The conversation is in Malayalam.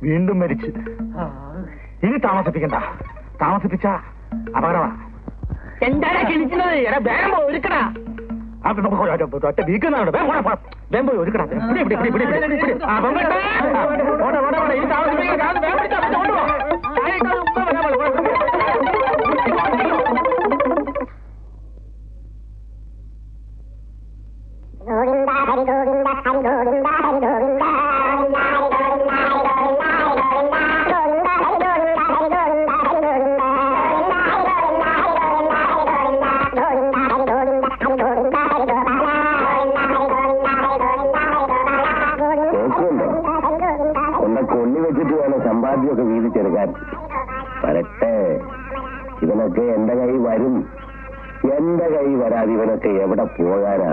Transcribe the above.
വീണ്ടും മരിച്ചു. ഇനി താമസിപ്പിക്കണ്ട. താമസിപ്പിച്ച അപകടമാണ്. എന്താണ് കിളിക്കുന്നത്? വേഗം ഒരുക്കടാ. ഒറ്റ വീക്കുന്നുണ്ട്. വേഗം പോയി ഒരുക്കടാ. കൊള്ളി വെച്ചിട്ട് വേണം സമ്പാദ്യമൊക്കെ വീതിച്ചെടുക്കാൻ. വരട്ടെ, ഇവനൊക്കെ എന്റെ കൈ വരും. എന്റെ കൈ വരാതെ ഇവനൊക്കെ എവിടെ പോകാനാ?